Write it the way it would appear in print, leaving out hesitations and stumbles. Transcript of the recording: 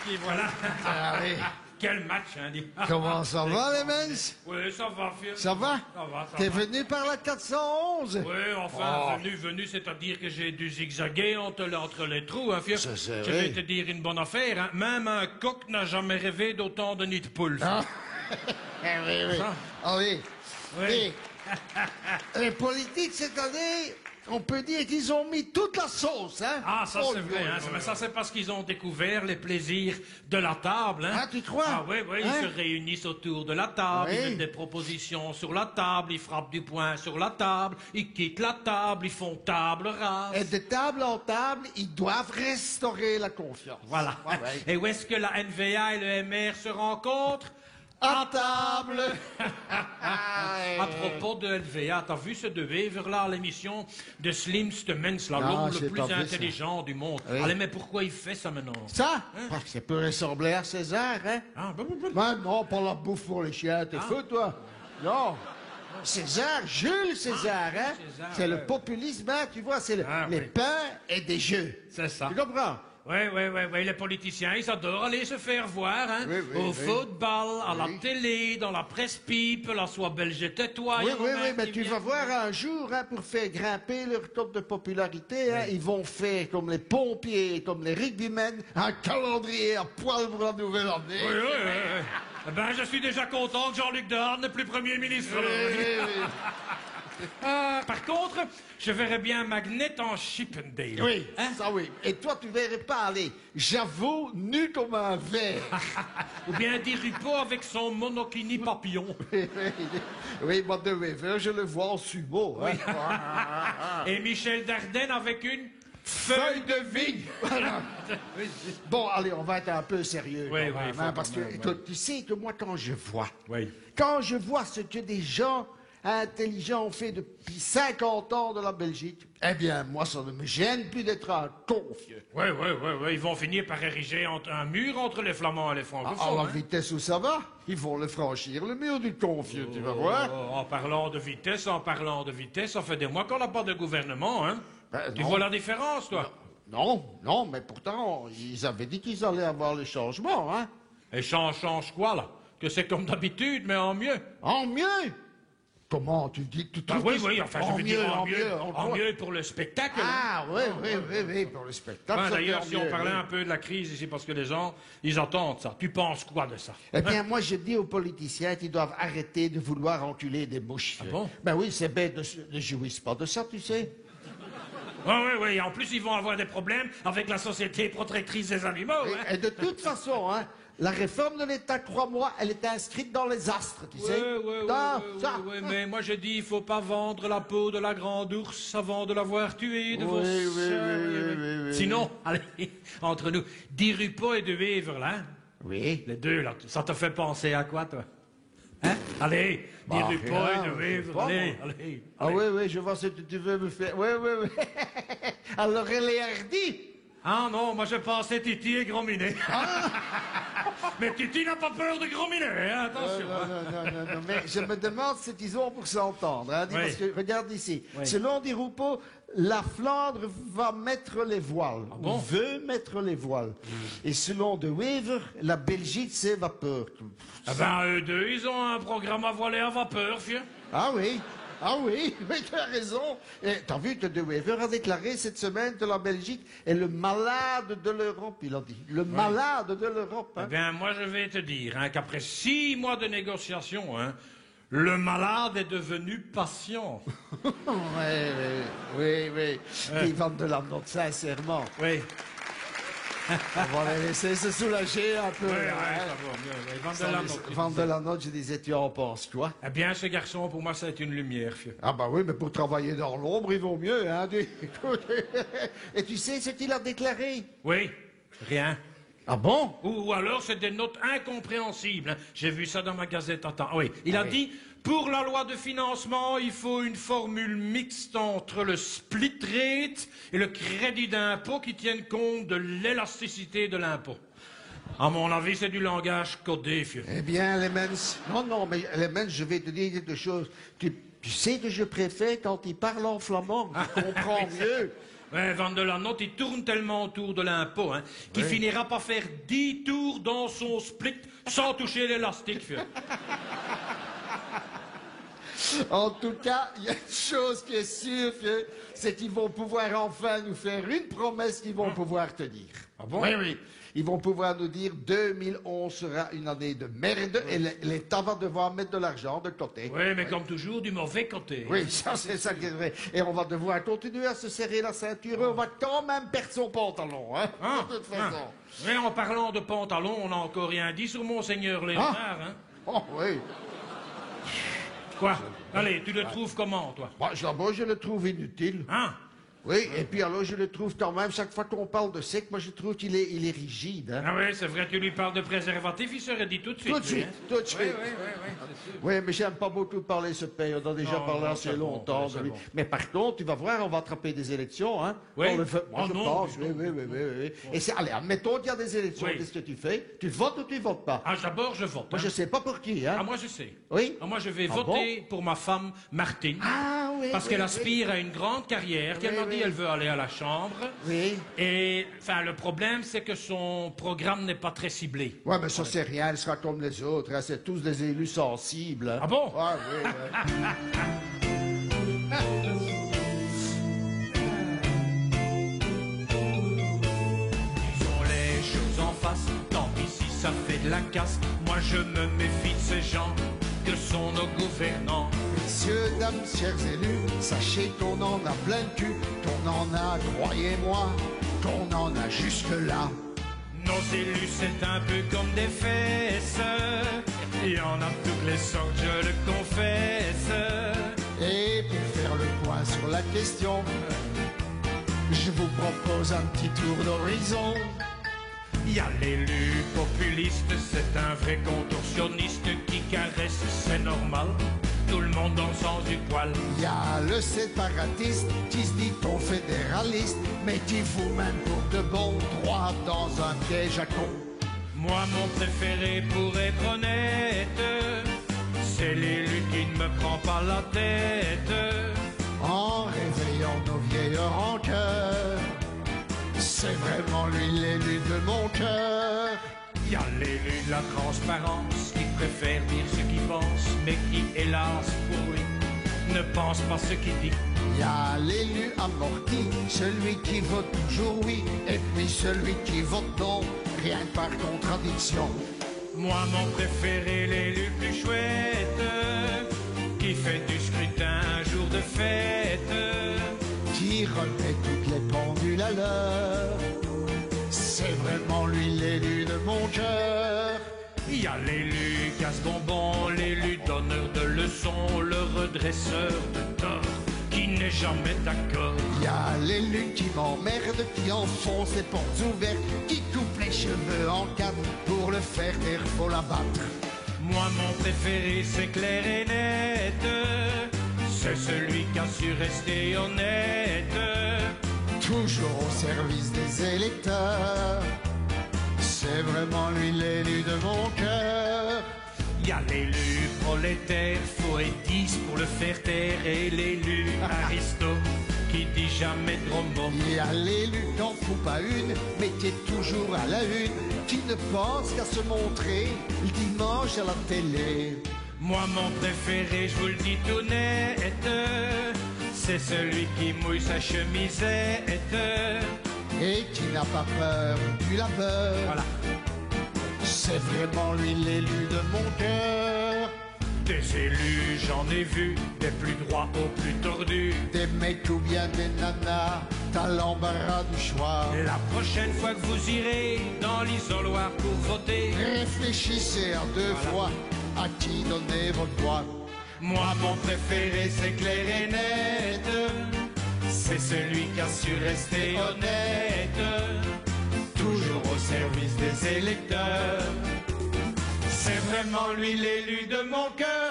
puis voilà. Allez. Quel match, hein, dis. Comment ça va, les mens? Oui, ça va, Phil. Ça va? Ça va, ça T'es va. venu par la 411? Oui, enfin, venu, c'est-à-dire que j'ai dû zigzaguer entre les trous, hein, Phil. Ça, c'est Je vrai. vais te dire une bonne affaire, hein. Même un coq n'a jamais rêvé d'autant de nids de poules. Ah. Oui, oui. Ça. Ah oui. Oui. Et les politiques, cette année, on peut dire qu'ils ont mis toute la sauce, hein? Ah, ça Oh, c'est vrai, oui, hein. oui, Mais ça c'est parce qu'ils ont découvert les plaisirs de la table, hein. Ah, tu crois? Ah oui, oui, Hein? ils se réunissent autour de la table, Oui. ils mettent des propositions sur la table, ils frappent du poing sur la table, ils quittent la table, ils font table rase. Et de table en table, ils doivent restaurer la confiance. Voilà. Ah, ouais. Et où est-ce que la NVA et le MR se rencontrent? À table. À propos de NVA, t'as vu ce de Wever là, l'émission de Slim Stemens, là, Non, l'homme j'ai le plus pas vu ça. intelligent du monde. Oui. Allez, mais pourquoi il fait ça maintenant? Ça? Parce que ça peut ressembler à César, hein? Ah, Non, pas la bouffe pour les chiens, t'es fou, toi? Non. César, Jules César, hein? César, C'est le ouais. populisme, hein, tu vois, c'est les oui. pains et des jeux. C'est ça. Tu comprends? Oui, les politiciens, ils adorent aller se faire voir, hein. Oui, oui, Au oui. football, à la Oui. télé, dans la presse pipe, la soie belge tais-toi. Oui, il y en a oui, même oui, mais qui tu viennent. vas voir un jour, hein, pour faire grimper leur taux de popularité, hein, ils vont faire comme les pompiers, comme les rugbymen, un calendrier à poil pour la nouvelle année. Oui. Eh ben, je suis déjà content que Jean-Luc Dehaene n'est plus Premier ministre. Par contre, je verrais bien Magnet en Chippendale. Oui, Hein? ça oui. Et toi, tu verrais pas aller, j'avoue, nu comme un verre. Ou bien Di Rupo avec son monokini papillon. Oui, moi, de Wever, je le vois en sumo. Hein. Et Michel Dardenne avec une feuille de vigne. Voilà. Bon, allez, on va être un peu sérieux. Oui, quand oui, même, faut hein, quand parce que, même, écoute, tu sais que moi, quand je vois Oui. ce que des gens intelligents ont fait depuis 50 ans de la Belgique, eh bien, moi, ça ne me gêne plus d'être un confieux. Oui. Ils vont finir par ériger un mur entre les Flamands et les À francophones. la hein. vitesse où ça va, ils vont le franchir, le mur du confieux, tu vas voir. En parlant de vitesse, ça fait des mois qu'on n'a pas de gouvernement, hein. Ben, Tu non. vois la différence, toi? Non, mais pourtant, ils avaient dit qu'ils allaient avoir le changement, hein. Et change quoi, là? Que c'est comme d'habitude, mais en mieux. En mieux. Comment tu dis que tu Ah trouves oui, que- enfin, je veux dire en en mieux pour le spectacle. hein. Ah, oui, pour le spectacle. Enfin, ça d'ailleurs, fait si en on mieux, parlait oui. un peu de la crise ici, parce que les gens, ils attendent ça. Tu penses quoi de ça? Eh bien, moi, je dis aux politiciens qu'ils doivent arrêter de vouloir enculer des mouches. Ah bon? Ben oui, c'est bête, ne jouissent pas de ça, tu sais. Oui. Et en plus, ils vont avoir des problèmes avec la Société protectrice des animaux. hein. Et de toute façon, hein, la réforme de l'État, crois-moi, elle est inscrite dans les astres, tu sais. Ça. Mais moi je dis, il faut pas vendre la peau de la grande ours avant de l'avoir tuée de vos Oui, sœurs. oui. Sinon, allez, entre nous, Di Rupo et de Wever, là, hein, Oui. les deux, là, ça te fait penser à quoi, toi? Hein? Allez, Di Rupo rien, et de je sais Wever, pas, allez. Ah oui, je vois ce que tu veux me faire. Oui. Alors, elle est hardie. Ah non, moi je pensais Titi et Grominet. Mais Titi n'a pas peur de Grominet, hein, attention. Non, mais je me demande ce qu'ils ont pour s'entendre. Hein, Oui. parce que, regarde ici, Oui. selon Di Rupo, la Flandre va mettre les voiles, bon ou veut mettre les voiles. Et selon De Wever, la Belgique s'évapore. Ah ben, eux deux, ils ont un programme à voiler à vapeur, vieux. Ah oui, tu as raison. Et t'as vu que De Wever a déclaré cette semaine que la Belgique est le malade de l'Europe, il a dit. Le malade de l'Europe. Eh Hein. bien, moi, je vais te dire hein, qu'après 6 mois de négociations, hein, le malade est devenu patient. Oui. Ils vendent de la note, sincèrement. Oui. On va les laisser se soulager un peu. Oui, hein. ça va mieux. Oui, vendre de la note. Vendre de la note, je disais, tu en penses quoi? Eh bien, ce garçon, pour moi, c'est une lumière, vieux. Ah bah oui, mais pour travailler dans l'ombre, il vaut mieux, hein. Écoute. Et tu sais ce qu'il a déclaré? Oui, rien. Ah bon? Ou alors, c'est des notes incompréhensibles. hein. J'ai vu ça dans ma gazette. Attends, oui. Il a dit, pour la loi de financement, il faut une formule mixte entre le split rate et le crédit d'impôt qui tienne compte de l'élasticité de l'impôt. À mon avis, c'est du langage codé, vieux. Eh bien, les mens... Non, mais les mens, je vais te dire quelque chose. Tu sais que je préfère quand ils parlent en flamand, je comprends mieux. Ouais, Van de la Notte, il tourne tellement autour de l'impôt, hein, qu'il finira par faire 10 tours dans son split sans toucher l'élastique, vieux. En tout cas, il y a une chose qui est sûre, c'est qu'ils vont pouvoir enfin nous faire une promesse qu'ils vont pouvoir tenir. Ah bon? Oui, oui. Ils vont pouvoir nous dire 2011 sera une année de merde et l'État va devoir mettre de l'argent de côté. Oui, mais comme toujours, du mauvais côté. Oui, ça c'est ça qui est vrai. Et on va devoir continuer à se serrer la ceinture et on va quand même perdre son pantalon, hein, de toute façon. Oui, en parlant de pantalon, on n'a encore rien dit sur Monseigneur Léonard, hein. Oh oui. Quoi? Allez, tu le trouves comment, toi? Moi, d'abord, je le trouve inutile. Hein? Oui, et puis alors je le trouve quand même, chaque fois qu'on parle de sexe, moi je trouve qu'il est, il est rigide. Hein. Ah oui, c'est vrai, tu lui parles de préservatif, il serait dit tout de suite. Tout de suite, tout de suite. Oui, c'est sûr. Oui, mais j'aime pas beaucoup parler ce pays, on a déjà Non, parlé non, assez c'est bon, longtemps c'est de lui. bon. Mais par contre, tu vas voir, on va attraper des élections, hein. Oui. On le fait, moi Oh je non, pense, mais oui, oui. Et c'est, allez, admettons qu'il y a des élections, Oui. qu'est-ce que tu fais? Tu votes ou tu votes pas? Ah, d'abord, je vote. Moi hein. je sais pas pour qui, hein. Ah, moi, je sais. Oui? Ah, moi, je vais Ah voter pour ma femme, Martine. Ah oui. Parce oui, qu'elle oui. aspire à une grande carrière, qu'elle Oui, m'a dit oui. elle veut aller à la chambre. Oui. Et, enfin, le problème, c'est que son programme n'est pas très ciblé. Ouais, mais ça c'est rien, elle sera comme les autres, hein. C'est tous des élus sensibles. Hein. Ah bon? Ah oui, oui. Disons les choses en face, tant pis si ça fait de la casse. Moi, je me méfie de ces gens que sont nos gouvernants. Messieurs, dames, chers élus, sachez qu'on en a plein le cul, qu'on en a, croyez-moi, qu'on en a jusque-là. Nos élus, c'est un peu comme des fesses. Il y en a toutes les sortes, je le confesse. Et pour faire le point sur la question, je vous propose un petit tour d'horizon. Il y a l'élu populiste, c'est un vrai contorsionniste qui caresse, c'est normal. Tout le monde dans le sens du poil. Il y a le séparatiste qui se dit confédéraliste, mais qui vous mène pour de bons droits dans un piège à con. Moi, mon préféré pour être honnête, c'est l'élu qui ne me prend pas la tête. En réveillant nos vieilles rancœurs, c'est vraiment lui l'élu de mon cœur. Il y a l'élu de la transparence qui préfère dire ce qu'il pense, mais qui, hélas, pour lui, ne pense pas ce qu'il dit. Il y a l'élu amorti, celui qui vote toujours oui, et puis celui qui vote non, rien que par contradiction. Moi, mon préféré, l'élu plus chouette, qui fait du scrutin un jour de fête. Qui remet toutes les pendules à l'heure, c'est vraiment lui l'élu de mon cœur. Il y a l'élu casse-bonbon, l'élu donneur de leçons, le redresseur de tort, qui n'est jamais d'accord. Il y a l'élu qui m'emmerde, qui enfonce les portes ouvertes, qui coupe les cheveux en quatre, pour le faire taire, faut l'abattre. Moi, mon préféré, c'est clair et net, c'est celui qui a su rester honnête. Toujours au service des électeurs, c'est vraiment lui l'élu de mon cœur. Il y a l'élu prolétaire, faux et 10 pour le faire taire, et l'élu aristo, qui dit jamais de gros mots. Il y a l'élu n'en fout pas une, mais qui est toujours à la une, qui ne pense qu'à se montrer le dimanche à la télé. Moi, mon préféré, je vous le dis tout net, c'est celui qui mouille sa chemisette. Et qui n'a pas peur du labeur. Voilà. C'est vraiment lui l'élu de mon cœur. Des élus, j'en ai vu, des plus droits aux plus tordus. Des mecs ou bien des nanas, t'as l'embarras du choix. La prochaine fois que vous irez dans l'isoloir pour voter, Réfléchissez à deux fois à qui donner votre voix. moi, mon préféré, c'est clair et net. C'est celui qui a su rester honnête, toujours au service des électeurs. C'est vraiment lui l'élu de mon cœur.